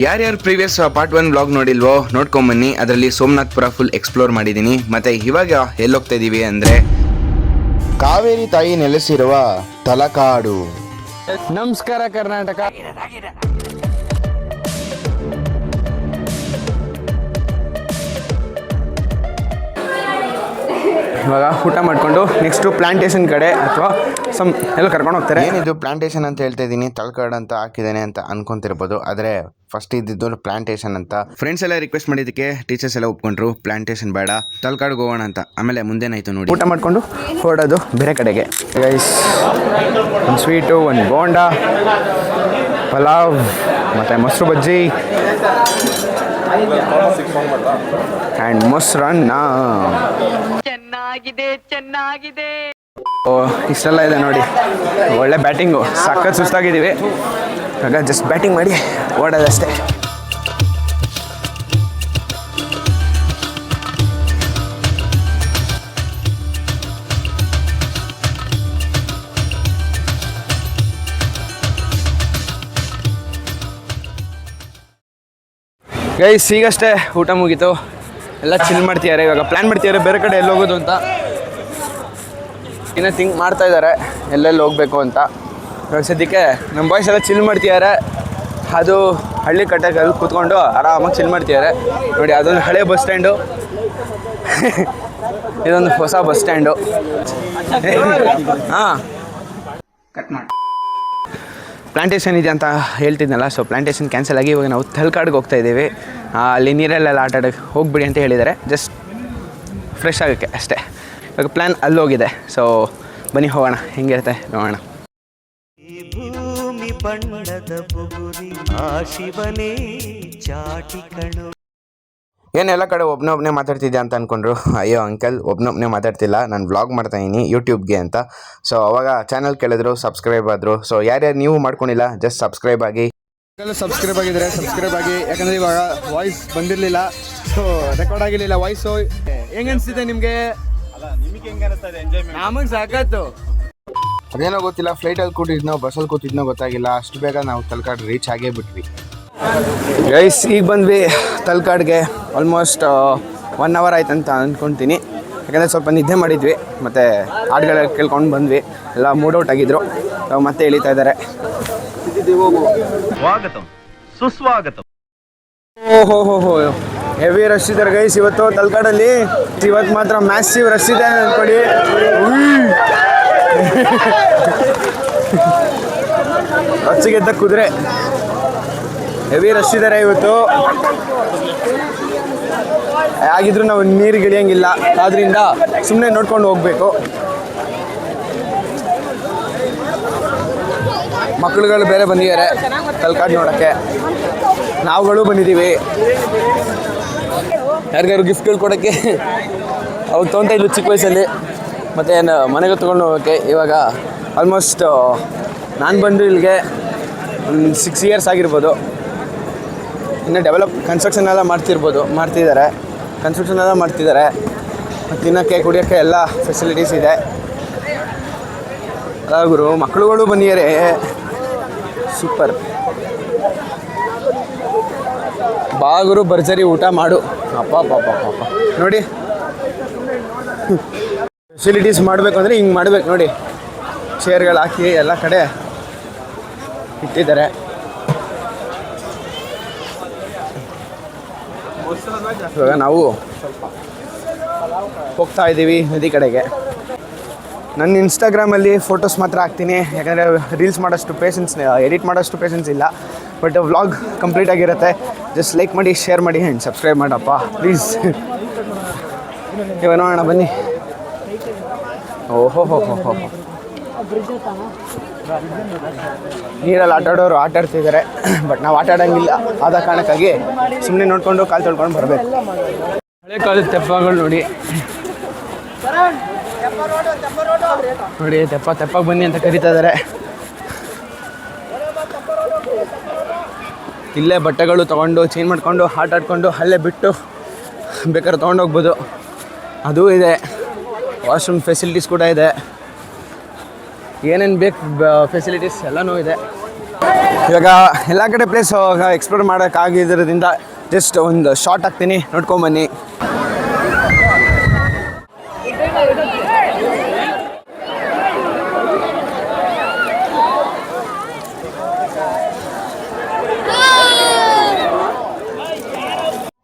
ಯಾರ್ಯಾರು previous part 1 blog ನೋಡಿಲ್ವೋ ನೋಡ್ಕೊಂಬನ್ನಿ. ಅದರಲ್ಲಿ Somanathpura full explore ಮಾಡಿದ್ದೀನಿ. ಮತ್ತೆ ಇವಾಗ ಎಲ್ಲೋಗ್ತಾ ಇದೀವಿ ಅಂದ್ರೆ ಕಾವೇರಿ ತಾಯಿ ನೆಲೆಸಿರುವ ತಲಕಾಡು. ನಮಸ್ಕಾರ ಕರ್ನಾಟಕ. ಇವಾಗ ಊಟ ಮಾಡಿಕೊಂಡು ನೆಕ್ಸ್ಟು ಪ್ಲಾಂಟೇಶನ್ ಕಡೆ ಅಥವಾ ಎಲ್ಲ ಕರ್ಕೊಂಡು ಹೋಗ್ತಾರೆ. ಏನಿದು ಪ್ಲಾಂಟೇಶನ್ ಅಂತ ಹೇಳ್ತಾ ಇದ್ದೀನಿ, ತಲಕಾಡು ಅಂತ ಹಾಕಿದ್ದೇನೆ ಅಂತ ಅನ್ಕೊಂತಿರ್ಬೋದು. ಆದರೆ ಫಸ್ಟ್ ಇದ್ದಿದ್ದು ಪ್ಲಾಂಟೇಶನ್ ಅಂತ. ಫ್ರೆಂಡ್ಸ್ ಎಲ್ಲ ರಿಕ್ವೆಸ್ಟ್ ಮಾಡಿದ್ದಕ್ಕೆ ಟೀಚರ್ಸ್ ಎಲ್ಲ ಒಪ್ಕೊಂಡ್ರು ಪ್ಲಾಂಟೇಶನ್ ಬೇಡ ತಲಕಾಡಿಗೆ ಹೋಗೋಣ ಅಂತ. ಆಮೇಲೆ ಮುಂದೇನಾಯ್ತು ನೋಡಿ, ಊಟ ಮಾಡಿಕೊಂಡು ಹೊರಡೋದು ಬೇರೆ ಕಡೆಗೆ. ಗೈಸ್, ಒಂದು ಸ್ವೀಟು, ಒಂದು ಬೋಂಡ, ಪಲಾವ್ ಮತ್ತು ಮೊಸರು ಬಜ್ಜಿ ಆ್ಯಂಡ್ ಮೊಸರನ್ನ. ಚೆನ್ನಾಗಿದೆ. ಓ, ಇಷ್ಟೆಲ್ಲ ಇದೆ ನೋಡಿ. ಒಳ್ಳೆ ಬ್ಯಾಟಿಂಗು, ಸಖತ್ ಸುಸ್ತಾಗಿದ್ದೀವಿ. ಆಗ ಜಸ್ಟ್ ಬ್ಯಾಟಿಂಗ್ ಮಾಡಿ ಓಡೋದಷ್ಟೇ. ಗೈಸ್, ಈಗಷ್ಟೇ ಊಟ ಮುಗೀತು. ಎಲ್ಲ ಚಿಲ್ ಮಾಡ್ತಿದ್ದಾರೆ. ಇವಾಗ ಪ್ಲ್ಯಾನ್ ಮಾಡ್ತಿದ್ದಾರೆ ಬೇರೆ ಕಡೆ ಎಲ್ಲಿ ಹೋಗೋದು ಅಂತ. ಇನ್ನೂ ಥಿಂಕ್ ಮಾಡ್ತಾ ಇದ್ದಾರೆ ಎಲ್ಲೆಲ್ಲಿ ಹೋಗಬೇಕು ಅಂತ. ಇವಾಗ ಸದ್ಯಕ್ಕೆ ನಮ್ಮ ಬಾಯ್ಸ್ ಎಲ್ಲ ಚಿಲ್ ಮಾಡ್ತಿದ್ದಾರೆ. ಅದು ಹಳ್ಳಿ ಕಟ್ಟೆಗೆ ಕೂತ್ಕೊಂಡು ಆರಾಮಾಗಿ ಚಿಲ್ ಮಾಡ್ತಿದ್ದಾರೆ ನೋಡಿ. ಅದೊಂದು ಹಳೆ ಬಸ್ ಸ್ಟ್ಯಾಂಡು, ಇದೊಂದು ಹೊಸ ಬಸ್ ಸ್ಟ್ಯಾಂಡು. ಹಾಂ, ಕಟ್ ಮಾಡಿ. ಪ್ಲಾಂಟೇಶನ್ ಇದೆ ಅಂತ ಹೇಳ್ತಿದ್ನಲ್ಲ, ಸೊ ಪ್ಲಾಂಟೇಶನ್ ಕ್ಯಾನ್ಸಲ್ ಆಗಿ ಇವಾಗ ನಾವು ತಲಕಾಡಿಗೆ ಹೋಗ್ತಾ ಇದ್ದೀವಿ. ಅಲ್ಲಿ ನೀರಲ್ಲೆಲ್ಲ ಆಟ ಆಡೋಕ್ಕೆ ಹೋಗ್ಬಿಡಿ ಅಂತ ಹೇಳಿದ್ದಾರೆ, ಜಸ್ಟ್ ಫ್ರೆಶ್ ಆಗೋಕ್ಕೆ ಅಷ್ಟೇ. ಇವಾಗ ಪ್ಲ್ಯಾನ್ ಅಲ್ಲೋಗಿದೆ. ಸೊ ಬನ್ನಿ ಹೋಗೋಣ, ಹೆಂಗಿರುತ್ತೆ ನೋಡೋಣ. ಭೂಮಿ ಬಣ್ಣದ ಬುಗುರಿ ಆ ಶಿವನೇ ಚಾಟಿ ಕಣು. ಏನೆಲ್ಲ ಕಡೆ ಒಬ್ಬನೇ ಮಾತಾಡ್ತಿದ್ದೆ ಅಂತ ಅಂದ್ಕೊಂಡ್ರು. ಅಯ್ಯೋ ಅಂಕಲ್, ಒಬ್ಬನೇ ಮಾತಾಡ್ತಿಲ್ಲ, ನಾನು ವ್ಲಾಗ್ ಮಾಡ್ತಾಯಿದ್ದೀನಿ ಯೂಟ್ಯೂಬ್ಗೆ ಅಂತ. ಸೊ ಅವಾಗ ಚಾನಲ್ ಕೇಳಿದ್ರು, ಸಬ್ಸ್ಕ್ರೈಬ್ ಆದರು. ಸೊ ಯಾರ್ಯಾರು ನೀವು ಮಾಡ್ಕೊಂಡಿಲ್ಲ ಜಸ್ಟ್ ಸಬ್ಸ್ಕ್ರೈಬ್ ಆಗಿ. ಸಬ್ಸ್ಕ್ರೈಬ್ ಆಗಿದ್ದಾರೆ, ಸಬ್ಸ್ಕ್ರೈಬ್ ಆಗಿ. ಯಾಕಂದರೆ ಇವಾಗ ವಾಯ್ಸ್ ಬಂದಿರಲಿಲ್ಲ, ಸೊ ರೆಕಾರ್ಡ್ ಆಗಿರಲಿಲ್ಲ ವಾಯ್ಸು. ಹೆಂಗೆ ಅನಿಸ್ತಿದೆ ನಿಮಗೆ? ನಮಗೆ ಸಾಕಾಯ್ತು. ಅದೇನೋ ಗೊತ್ತಿಲ್ಲ, ಫ್ಲೈಟಲ್ಲಿ ಕೂತಿದ್ನೋ ಬಸ್ಸಲ್ಲಿ ಕೂತಿದ್ನೋ ಗೊತ್ತಾಗಿಲ್ಲ, ಅಷ್ಟು ಬೇಗ ನಾವು ತಲಕಾಡು ರೀಚ್ ಆಗೇ ಬಿಟ್ವಿ. ಗೈಸ್, ಈಗ ಬಂದ್ವಿ ತಲಕಾಡಿಗೆ. ಆಲ್ಮೋಸ್ಟ್ 1 hour ಆಯ್ತು ಅಂತ ಅಂದ್ಕೊತೀನಿ. ಯಾಕಂದರೆ ಸ್ವಲ್ಪ ನಿದ್ದೆ ಮಾಡಿದ್ವಿ, ಮತ್ತು ಹಾಡುಗಳೆಲ್ಲ ಕೇಳ್ಕೊಂಡು ಬಂದ್ವಿ. ಎಲ್ಲ ಮೂಡ್ ಔಟ್ ಆಗಿದ್ರು, ಮತ್ತೆ ಇಳಿತಾ ಇದ್ದಾರೆ. ಸ್ವಾಗತಂ ಸುಸ್ವಾಗತಂ. ಓಹೋ, ಹೆವಿ ರಶ್ ಇದ್ದಾರೆ ಗೈಸ್ ಇವತ್ತು ತಲಕಾಡಲ್ಲಿ. ಇವತ್ತು ಮಾತ್ರ ಮ್ಯಾಸಿವ್ ರಶ್ ಇದೆ ಅಂದ್ಕೊಡಿ. ರಚ್ಚಿಗೆದ್ದ ಕುದುರೆ, ಹೆವಿ ರಶ್ ಇದ್ದಾರೆ ಇವತ್ತು. ಆಗಿದ್ರು ನಾವು ನೀರಿಗೆ ಇಳಿಯಂಗಿಲ್ಲ, ಆದ್ದರಿಂದ ಸುಮ್ಮನೆ ನೋಡ್ಕೊಂಡು ಹೋಗಬೇಕು. ಮಕ್ಕಳುಗಳು ಬೇರೆ ಬಂದಿದ್ದಾರೆ ತಲಕಾಡು ನೋಡೋಕ್ಕೆ. ನಾವುಗಳು ಬಂದಿದ್ದೀವಿ ಯಾರಿಗಾರು ಗಿಫ್ಟ್ಗಳು ಕೊಡೋಕ್ಕೆ. ಅವ್ರು ತೊಗೊತಾ ಇದ್ಲು ಚಿಕ್ಕ ವಯಸ್ಸಲ್ಲಿ, ಮತ್ತು ಮನೆಗೆ ತೊಗೊಂಡು ಹೋಗೋಕ್ಕೆ. ಇವಾಗ ಆಲ್ಮೋಸ್ಟ್ ನಾನು ಬಂದು ಇಲ್ಲಿಗೆ ಒಂದು 6 years ಆಗಿರ್ಬೋದು. ಇನ್ನು ಕನ್ಸ್ಟ್ರಕ್ಷನ್ ಎಲ್ಲ ಮಾಡ್ತಿದ್ದಾರೆ. ಮತ್ತು ತಿನ್ನೋಕ್ಕೆ ಕುಡಿಯೋಕ್ಕೆ ಎಲ್ಲ ಫೆಸಿಲಿಟೀಸ್ ಇದೆ. ಗುರು, ಮಕ್ಕಳುಗಳು ಬಂದಿದ್ದಾರೆ, ಸೂಪರ್. ಬಾಗುರು ಭರ್ಜರಿ ಊಟ ಮಾಡು. ಅಪ್ಪ ನೋಡಿ, ಫೆಸಿಲಿಟೀಸ್ ಮಾಡಬೇಕು ಅಂದರೆ ಹಿಂಗೆ ಮಾಡಬೇಕು ನೋಡಿ. ಚೇರ್ಗಳು ಹಾಕಿ ಎಲ್ಲ ಕಡೆ ಇಟ್ಟಿದ್ದಾರೆ. ಇವಾಗ ನಾವು ಹೋಗ್ತಾ ಇದ್ದೀವಿ ನದಿ ಕಡೆಗೆ. ನನ್ನ ಇನ್ಸ್ಟಾಗ್ರಾಮಲ್ಲಿ ಫೋಟೋಸ್ ಮಾತ್ರ ಹಾಕ್ತೀನಿ, ಯಾಕಂದರೆ ರೀಲ್ಸ್ ಮಾಡೋಷ್ಟು ಪೇಷನ್ಸ್, ಎಡಿಟ್ ಮಾಡೋಷ್ಟು ಪೇಷನ್ಸ್ ಇಲ್ಲ. ಬಟ್ ವ್ಲಾಗ್ ಕಂಪ್ಲೀಟ್ ಆಗಿರುತ್ತೆ. ಜಸ್ಟ್ ಲೈಕ್ ಮಾಡಿ, ಶೇರ್ ಮಾಡಿ ಆ್ಯಂಡ್ ಸಬ್ಸ್ಕ್ರೈಬ್ ಮಾಡಪ್ಪ ಪ್ಲೀಸ್. ಇವಾಗ ನೋಡೋಣ ಬನ್ನಿ. ಓಹೋ, ನೀರಲ್ಲಿ ಆಟಾಡೋರು ಆಟಾಡ್ತಿದ್ದಾರೆ. ಬಟ್ ನಾವು ಆಟಾಡೋಂಗಿಲ್ಲ, ಆದ ಕಾರಣಕ್ಕಾಗಿ ಸುಮ್ಮನೆ ನೋಡಿಕೊಂಡು ಕಾಲು ತೊಳ್ಕೊಂಡು ಬರಬೇಕು. ಹಳೆ ಕಾಲದ ತೆಪ್ಪಗಳು ನೋಡಿ, ತೆಪ್ಪಗೆ ಬನ್ನಿ ಅಂತ ಕರೀತಾ ಇದ್ದಾರೆ. ಇಲ್ಲೇ ಬಟ್ಟೆಗಳು ತೊಗೊಂಡು ಚೇಂಜ್ ಮಾಡಿಕೊಂಡು ಆಟ ಆಡ್ಕೊಂಡು ಅಲ್ಲೇ ಬಿಟ್ಟು ಬೇಕಾದ್ರೆ ತೊಗೊಂಡೋಗ್ಬೋದು. ಅದೂ ಇದೆ, ವಾಶ್ರೂಮ್ ಫೆಸಿಲಿಟೀಸ್ ಕೂಡ ಇದೆ. ಏನೇನು ಬೇಕು ಫೆಸಿಲಿಟೀಸ್ ಎಲ್ಲನೂ ಇದೆ. ಇವಾಗ ಎಲ್ಲ ಕಡೆ ಪ್ಲೇಸ್ ಎಕ್ಸ್ಪ್ಲೋರ್ ಮಾಡೋಕ್ಕಾಗಿದ್ದರಿಂದ ಜಸ್ಟ್ ಒಂದು ಶಾರ್ಟ್ ಹಾಕ್ತೀನಿ, ನೋಡ್ಕೊಂಬನ್ನಿ.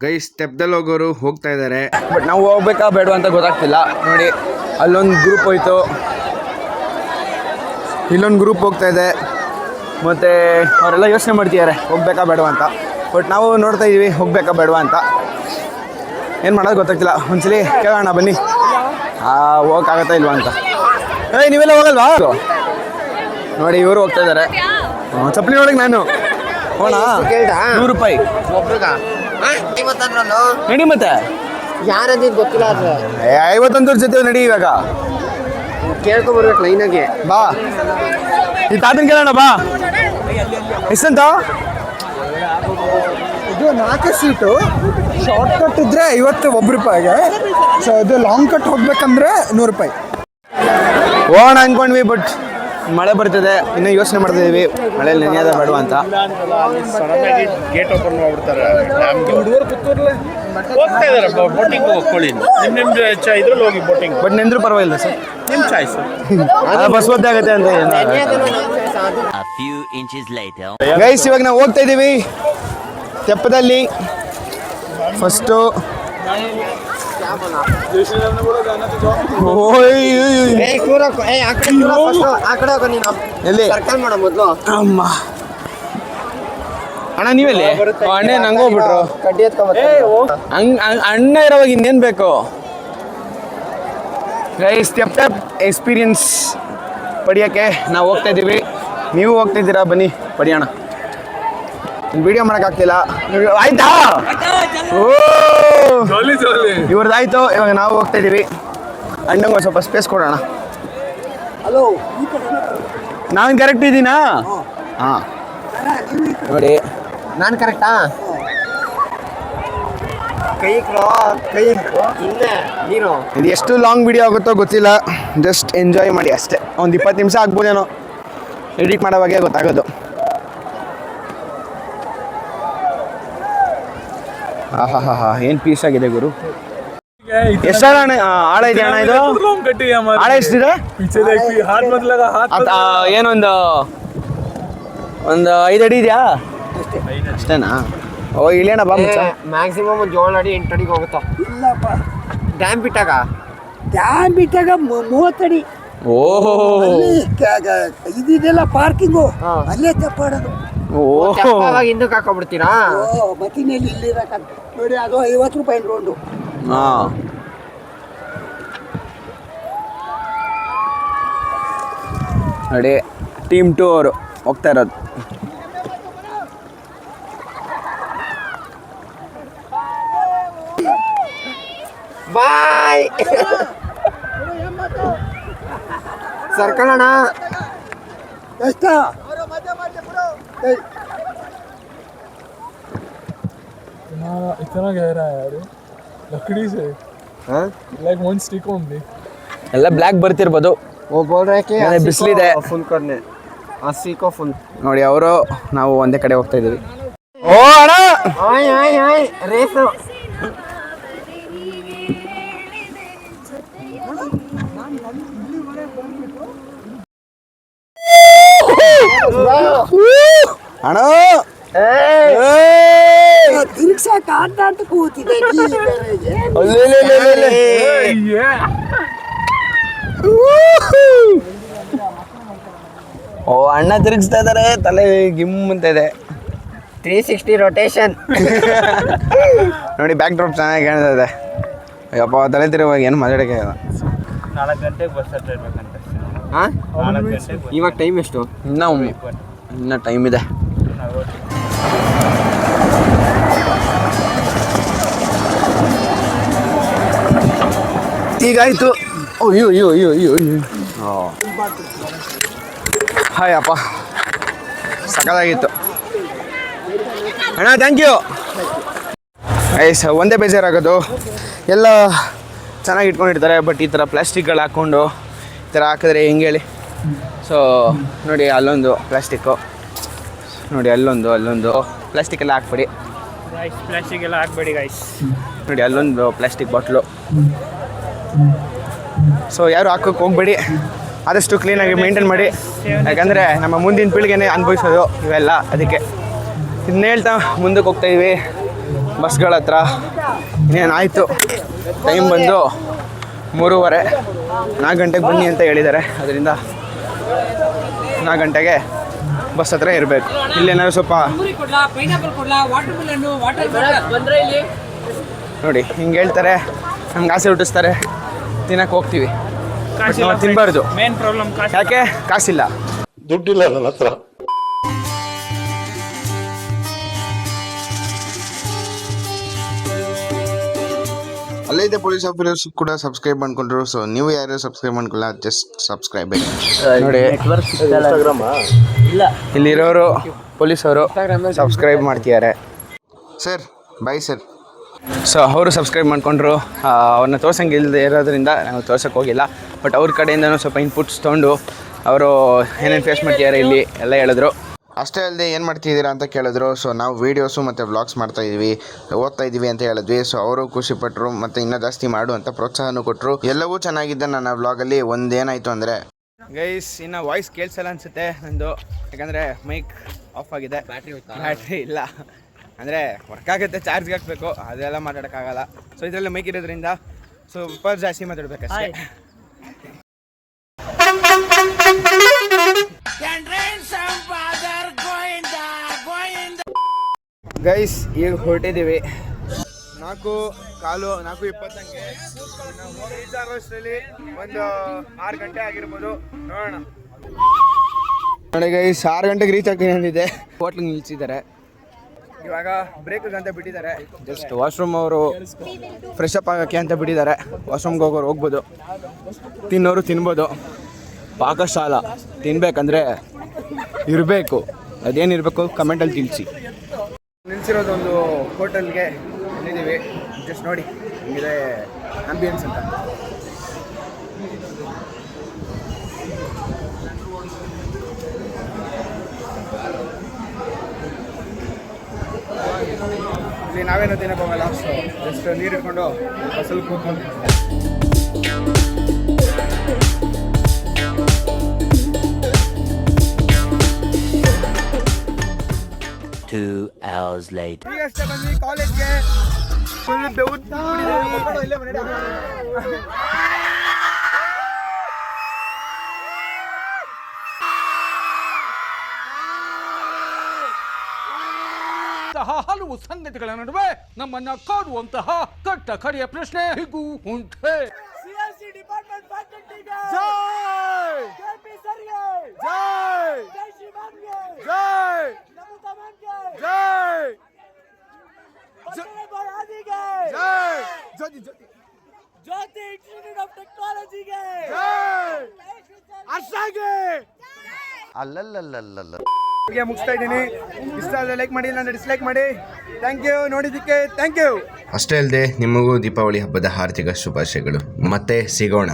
ಗೈಸ್ ಸ್ಟೆಪ್ದಲ್ಲಿ ಹೋಗೋರು ಹೋಗ್ತಾ ಇದ್ದಾರೆ, ಬಟ್ ನಾವು ಹೋಗ್ಬೇಕಾ ಬೇಡ ಅಂತ ಗೊತ್ತಾಗ್ತಿಲ್ಲ. ನೋಡಿ ಅಲ್ಲೊಂದು ಗ್ರೂಪ್ ಹೋಯ್ತು, ಇಲ್ಲೊಂದು ಗ್ರೂಪ್ ಹೋಗ್ತಾ ಇದೆ, ಮತ್ತು ಅವರೆಲ್ಲ ಯೋಚನೆ ಮಾಡ್ತಿದ್ದಾರೆ ಹೋಗ್ಬೇಕಾ ಬೇಡವಾ ಅಂತ. ಬಟ್ ನಾವು ನೋಡ್ತಾ ಇದ್ದೀವಿ ಹೋಗ್ಬೇಕಾ ಬೇಡವಾ ಅಂತ. ಏನು ಮಾಡೋದು ಗೊತ್ತಾಗ್ತಿಲ್ಲ. ಒಂದ್ಸಲಿ ಕೇಳೋಣ ಬನ್ನಿ, ಹೋಗೋಕ್ಕಾಗತ್ತಾ ಇಲ್ವಾ ಅಂತ. ನೀವೆಲ್ಲ ಹೋಗಲ್ವಾ? ನೋಡಿ ಇವರು ಹೋಗ್ತಾ ಇದ್ದಾರೆ. ಚಪ್ಪಲಿ ನೋಡಕ್ಕೆ ನಾನು ಹೋಣ ₹100 ನಡಿ. ಮತ್ತೆ ಯಾರಂದಿದ್ ಗೊತ್ತಿಲ್ಲ ಅದು 51 ಜೊತೆ ನಡಿ. ಇವಾಗ ಕೇಳ್ಕೊಂಬರ್ಬೇಕು ಲೈನಾಗೆ. ಬಾ, ಈ ತಾತನ ಕೇಳೋಣ ಬಾ. ಎಷ್ಟಂತ? ಇದು 4 ಸೀಟು. ಶಾರ್ಟ್ ಕಟ್ ಇದ್ರೆ 51 ರೂಪಾಯಿಗೆ. ಸೊ ಇದು ಲಾಂಗ್ ಕಟ್ ಹೋಗ್ಬೇಕಂದ್ರೆ ₹100. ಹೋಗೋಣ ಅನ್ಕೊಂಡ್ವಿ, ಬಟ್ ಮಳೆ ಬರ್ತಿದೆ. ಇನ್ನೂ ಯೋಚನೆ ಮಾಡ್ತಿದ್ದೀವಿ ಮಳೆಯಲ್ಲಿ ನೆನೆಯೋದ ಬೇಡವಾ ಅಂತ. ಗೇಟ್ ಓಪನ್ ಮಾಡ್ಬಿಡ್ತಾರೆ ಡ್ಯಾಮ್ಗೆ. ಹೋಗ್ತಾ ಇದಾರೆ ಬೋಟಿಂಗ್, ಹೋಗ್ಕೊಳ್ಳಿ. ನಿಮ್ದು ಇದ್ರಲ್ಲಿ ಹೋಗಿ ಬೋಟಿಂಗ್. ಬಟ್ ನೆಂದ್ರು ಪರವಾಗಿಲ್ಲ ಸರ್, ನಿಮ್ಮ ಚಾಯ್ಸು. ಬಸ್ ಒದ್ದೆ ಆಗುತ್ತೆ ಅಂತ. A few inches later. Guys ಇವಾಗ ನಾವು ಹೋಗ್ತಾ ಇದ್ದೀವಿ ತೆಪ್ಪದಲ್ಲಿ. ಫಸ್ಟು ಎಲ್ಲಿ ಸರ್ಕಲ್ ಮಾಡೋ ಮೊದಲು ಅಮ್ಮ ಅಣ್ಣ ನೀವೆಲ್ಲಿ? ಅಣ್ಣ ನಂಗೆ ಹೋಗ್ಬಿಟ್ರು. ಕಡ್ಡಿ ಅಣ್ಣ ಇರೋವಾಗ ಇನ್ನೇನು ಬೇಕು? ಗೈಸ್ ಸ್ಟೆಪ್ ಎಕ್ಸ್ಪೀರಿಯನ್ಸ್ ಪಡಿಯೋಕ್ಕೆ ನಾವು ಹೋಗ್ತಾ ಇದ್ದೀವಿ. ನೀವು ಹೋಗ್ತಿದ್ದೀರಾ? ಬನ್ನಿ ಪಡಿಯೋಣ. ವಿಡಿಯೋ ಮಾಡೋಕ್ಕಾಗ್ತಿಲ್ಲ. ಆಯ್ತಾ? ಓ ಇವ್ರದ್ದಾಯ್ತು. ಇವಾಗ ನಾವು ಹೋಗ್ತಾ ಇದ್ದೀವಿ. ಅಣ್ಣಂಗೆ ಒಂದು ಸ್ವಲ್ಪ ಸ್ಪೇಸ್ ಕೊಡೋಣ. ಹಲೋ, ನಾನು ಕರೆಕ್ಟ್ ಇದ್ದೀನಾ? ಹಾಂ ನೋಡಿ ನಾನು ಕರೆಕ್ಟಾ? ಕೈ ಇಲ್ಲ ನೀನು. ಇದು ಎಷ್ಟು ಲಾಂಗ್ ವಿಡಿಯೋ ಆಗುತ್ತೋ ಗೊತ್ತಿಲ್ಲ. ಜಸ್ಟ್ ಎಂಜಾಯ್ ಮಾಡಿ ಅಷ್ಟೇ. ಒಂದು 20 ನಿಮಿಷ ಆಗ್ಬೋದೇನೋ ಎಡಿಟ್ ಮಾಡೋವಾಗೆ ಗೊತ್ತಾಗೋದು. ಆಹಾ ಏನು ಪೀಸ್ ಆಗಿದೆ ಗುರು. ಎಷ್ಟು ಆಳ ಇದೆ ಅಣ್ಣ ಇದು? ಆಳ ಎಷ್ಟಿದೆ? ಏನೊಂದು 5 ಅಡಿ ಇದೆಯಾ? ಅಷ್ಟೇನಾ? ಓ ಇಲ್ಲೇನ ಬಾ ಮುಚ್ಚ. ಮ್ಯಾಕ್ಸಿಮಮ್ 7 ಅಡಿ 8 ಅಡಿಗೆ ಹೋಗುತ್ತಾ? ಇಲ್ಲಪ್ಪ, ಡ್ಯಾಮ್ ಬಿಟ್ಟಾಗ ಬಿಟ್ಟಾಗ 30 ಅಡಿ. ಓಹೋ ಇದಿದೆಲ್ಲ ಪಾರ್ಕಿಂಗು, ಅಲ್ಲೇ ತಪ್ಪಾಡೋದು. ತೆಪ್ಪಾಗ ಹಿಂದಕ್ಕೆ ಹಾಕೊಂಡ್ಬಿಡ್ತೀರಾ? ಮತ್ತಿನಲ್ಲಿ ಇಲ್ಲಿರಕಂತ ನೋಡಿ, ಅದು 50 ರೂಪಾಯಿ ರೋಡು. ಹಾಂ ನೋಡಿ ಟೀಮ್ 2 ಅವರು ಹೋಗ್ತಾ ಇರೋದು. ಬಾಯ್ ಸರ್ಕಲ್ ಅಣ್ಣ. ಎಷ್ಟ? इतना गहरा है यार, लकड़ी से लाइक वन स्टिक ओनली. ಎಲ್ಲ ಬ್ಲ್ಯಾಕ್ ಬರ್ತಿರ್ಬೋದು. वो बोल रहे कि मैंने बिस्लिದೆ फुल करने 80 को फुल. ನೋಡಿ ಅವರು ನಾವು ಒಂದೇ ಕಡೆ ಹೋಗ್ತಾ ಇದ್ದೀವಿ. ಓ ಅಣ್ಣ ಆಯ್ ಆಯ್ ಆಯ್ ರೇಸ್. ಅಣ್ಣ ತಿರ್ಗ್ಸಾಕ ಅಂತ ಕೂತಿದೆ. ಓ ಅಣ್ಣ ತಿರುಗಿಸ್ತಾ ಇದ್ದಾರೆ, ತಲೆ ಗಿಮ್ ಅಂತ ಇದೆ. 360 ರೊಟೇಷನ್. ನೋಡಿ ಬ್ಯಾಕ್ ಡ್ರಾಪ್ ಚೆನ್ನಾಗಿ ಕಾಣ್ತಾ ಇದೆ. ಅಯ್ಯಪ್ಪ ತಲೆ ತಿರುವಾಗ ಏನು ಮಾತಾಡೋಕ್ಕೆ 4 ಗಂಟೆಗೆ ಬಸ್ ಹತ್ರ ಇರ್ಬೇಕಂತ. ಇವಾಗ ಟೈಮ್ ಎಷ್ಟು? ಇನ್ನೂ ಟೈಮ್ ಇದೆ. ಈಗಾಯಿತು. ಅಯ್ಯೋ ಅಯ್ಯೋ ಅಯ್ಯೋ ಅಯ್ಯೋ ಅಯ್ಯೋ. ಹಾಯ್ ಅಪ್ಪ, ಸಕ್ಕತ್ತಾಗಿತ್ತು ಅಣ್ಣ, ಥ್ಯಾಂಕ್ ಯು. ಒಂದೇ ಬೇಜಾರಾಗೋದು, ಎಲ್ಲ ಚೆನ್ನಾಗಿ ಇಟ್ಕೊಂಡಿರ್ತಾರೆ, ಬಟ್ ಈ ಥರ ಪ್ಲಾಸ್ಟಿಕ್ಗಳು ಹಾಕ್ಕೊಂಡು ಈ ಥರ ಹಾಕಿದ್ರೆ ಹೆಂಗೆ ಹೇಳಿ? ಸೊ ನೋಡಿ ಅಲ್ಲೊಂದು ಪ್ಲಾಸ್ಟಿಕ್ಕು. ನೋಡಿ ಅಲ್ಲೊಂದು ಪ್ಲಾಸ್ಟಿಕ್ ಎಲ್ಲ ಹಾಕ್ಬೇಡಿ ಗೈಸ್ ಪ್ಲಾಸ್ಟಿಕ್ ಎಲ್ಲ ಹಾಕ್ಬೇಡಿ ಗೈಸ್. ನೋಡಿ ಅಲ್ಲೊಂದು ಪ್ಲಾಸ್ಟಿಕ್ ಬಾಟ್ಲು. ಸೊ ಯಾರು ಹಾಕೋಕ್ಕೆ ಹೋಗ್ಬೇಡಿ, ಆದಷ್ಟು ಕ್ಲೀನಾಗಿ ಮೇಂಟೈನ್ ಮಾಡಿ, ಯಾಕಂದರೆ ನಮ್ಮ ಮುಂದಿನ ಪೀಳಿಗೆನೇ ಅನುಭವಿಸೋದು ಇವೆಲ್ಲ. ಅದಕ್ಕೆ ಇದನ್ನ ಹೇಳ್ತಾ ಮುಂದಕ್ಕೆ ಹೋಗ್ತಾಯಿದ್ವಿ ಬಸ್ಗಳ ಹತ್ರ. ಇನ್ನೇನಾಯಿತು, ಟೈಮ್ ಬಂದು 3:30, 4 ಗಂಟೆಗೆ ಬನ್ನಿ ಅಂತ ಹೇಳಿದ್ದಾರೆ. ಅದರಿಂದ 4 ಗಂಟೆಗೆ ಬಸ್ ಹತ್ರ ಇರಬೇಕು. ಇಲ್ಲೇನಾದ್ರು ಸ್ವಲ್ಪ ನೋಡಿ ಹಿಂಗೆ ಹೇಳ್ತಾರೆ, ನಮ್ಗೆ ಆಸೆ ಹುಟ್ಟಿಸ್ತಾರೆ, ತಿನ್ನಕ್ಕೆ ಹೋಗ್ತೀವಿ, ನಾವು ತಿನ್ನಬಾರ್ದು. ಮೇನ್ ಪ್ರಾಬ್ಲಮ್ ಯಾಕೆ? ಕಾಸಿಲ್ಲ. ದುಡ್ಡಿಲ್ಲ ನನ್ನ ಹತ್ರ. ಅಲ್ಲೈತೆ ಪೊಲೀಸ್ ಆಫೀಸರ್ಸ್ ಕೂಡ ಸಬ್ಸ್ಕ್ರೈಬ್ ಮಾಡ್ಕೊಂಡ್ರು. ಸೊ ನೀವು ಯಾರು ಸಬ್ಸ್ಕ್ರೈಬ್ ಮಾಡ್ಕೊಳ್ಳ, ಜಸ್ಟ್ ಸಬ್ಸ್ಕ್ರೈಬ್ ನೋಡಿ ಇಲ್ಲಿರೋರು ಪೊಲೀಸವರು ಸಬ್ಸ್ಕ್ರೈಬ್ ಮಾಡ್ತಿದ್ದಾರೆ. Sir bye sir. ಸೊ ಅವರು ಸಬ್ಸ್ಕ್ರೈಬ್ ಮಾಡ್ಕೊಂಡ್ರು. ಅವ್ರನ್ನ ತೋರ್ಸಂಗೆ ಇಲ್ಲದೆ ಇರೋದ್ರಿಂದ ನಾವು ತೋರ್ಸೋಕ್ಕೆ ಹೋಗಿಲ್ಲ. ಬಟ್ ಅವ್ರ ಕಡೆಯಿಂದನೂ ಸ್ವಲ್ಪ ಇನ್ಪುಟ್ಸ್ ತೊಗೊಂಡು ಅವರು ಏನೇನು ಫೇಸ್ ಮಾಡ್ತಿದ್ದಾರೆ ಇಲ್ಲಿ ಎಲ್ಲ ಹೇಳಿದ್ರು. ಅಷ್ಟೇ ಅಲ್ಲದೆ ಏನು ಮಾಡ್ತಿದ್ದೀರಾ ಅಂತ ಕೇಳಿದ್ರು. ಸೊ ನಾವು ವೀಡಿಯೋಸು ಮತ್ತು ವ್ಲಾಗ್ಸ್ ಮಾಡ್ತಾಯಿದ್ವಿ, ಓದ್ತಾ ಇದ್ದೀವಿ ಅಂತ ಹೇಳಿದ್ವಿ. ಸೊ ಅವರು ಖುಷಿಪಟ್ಟರು ಮತ್ತು ಇನ್ನೂ ಜಾಸ್ತಿ ಮಾಡು ಅಂತ ಪ್ರೋತ್ಸಾಹನೂ ಕೊಟ್ಟರು. ಎಲ್ಲವೂ ಚೆನ್ನಾಗಿದ್ದ ನನ್ನ ವ್ಲಾಗಲ್ಲಿ ಒಂದೇನಾಯಿತು ಅಂದರೆ ಗೈಸ್ ಇನ್ನು ವಾಯ್ಸ್ ಕೇಳಿಸಲ್ಲ ಅನಿಸುತ್ತೆ ನಂದು, ಯಾಕಂದರೆ ಮೈಕ್ ಆಫ್ ಆಗಿದೆ, ಬ್ಯಾಟ್ರಿ ಇಲ್ಲ. ಅಂದರೆ ವರ್ಕ್ ಆಗುತ್ತೆ, ಚಾರ್ಜ್ಗೆ ಹಾಕಬೇಕು, ಅದೆಲ್ಲ ಮಾತಾಡೋಕ್ಕಾಗಲ್ಲ. ಸೊ ಇದರಲ್ಲಿ ಮೈಕ್ ಇರೋದ್ರಿಂದ ಸ್ವಲ್ಪ ಜಾಸ್ತಿ ಮಾತಾಡ್ಬೇಕಷ್ಟೇ. ಗೈಸ್ ಈಗ ಹೊರಟಿದ್ದೀವಿ 4:20 ರೀಚ್ ಆಗೋಷ್ಟರಲ್ಲಿ ಒಂದು 6 ಗಂಟೆ ಆಗಿರ್ಬೋದು, ನೋಡೋಣ. ನೋಡಿ ಗೈಸ್ 6 ಗಂಟೆಗೆ ರೀಚ್ ಆಗ್ತೀನಿ ಅಂದಿದ್ದೆ. ಹೋಟ್ಲಿಗೆ ನಿಲ್ಸಿದ್ದಾರೆ, ಇವಾಗ ಬ್ರೇಕಿಗೆ ಅಂತ ಬಿಟ್ಟಿದ್ದಾರೆ. ಜಸ್ಟ್ ವಾಶ್ರೂಮ್ ಅವರು ಫ್ರೆಶ್ ಅಪ್ ಆಗೋಕ್ಕೆ ಅಂತ ಬಿಟ್ಟಿದ್ದಾರೆ. ವಾಶ್ರೂಮ್ಗೆ ಹೋಗೋರು ಹೋಗ್ಬೋದು, ತಿನ್ನೋರು ತಿನ್ಬೋದು. ಪಾಕಶಾಲ ತಿನ್ಬೇಕಂದ್ರೆ ಇರಬೇಕು, ಅದೇನಿರಬೇಕು ಕಮೆಂಟಲ್ಲಿ ತಿಳಿಸಿ. ನಿಲ್ಸಿರೋದೊಂದು ಹೋಟೆಲ್ಗೆ ಬಂದಿದ್ದೀವಿ. ಜಸ್ಟ್ ನೋಡಿ ಹಿಂಗಿದೆ ಆಂಬಿಯನ್ಸ್ ಅಂತ. ಇಲ್ಲಿ ನಾವೇನೋ ತಿನ್ನಕ್ಕೆ ಹೋಗಲ್ಲ, ಜಸ್ಟ್ ನೀರು ಇಟ್ಕೊಂಡು ಬಸ್ಸಲ್ಲಿ ಕೂತ್ಕೊಂಡು 2 hours later. ಈಗಷ್ಟೇ ಬಂದ್ವಿ ಕಾಲೇಜ್ಗೆ. ಫುಲ್ ಹಲವು ಸಂಗತಿಗಳ ನಡುವೆ ನಮ್ಮನ್ನ ಕಾಡುವಂತಹ ಕಟ್ಟ ಕಡೆಯ ಪ್ರಶ್ನೆ ಹೀಗೂ ಉಂಟೆ. ಮುಗಿಸ್ತಾ ಇದ್ದೀನಿ. ಇಷ್ಟ ಆದರೆ ಲೈಕ್ ಮಾಡಿ, ಇಲ್ಲ ಡಿಸ್ಲೈಕ್ ಮಾಡಿ. ಥ್ಯಾಂಕ್ ಯು ನೋಡಿದ್ದಕ್ಕೆ, ಥ್ಯಾಂಕ್ ಯು. ಅಷ್ಟೇ ಅಲ್ಲದೆ ನಿಮಗೂ ದೀಪಾವಳಿ ಹಬ್ಬದ ಹಾರ್ದಿಕ ಶುಭಾಶಯಗಳು. ಮತ್ತೆ ಸಿಗೋಣ.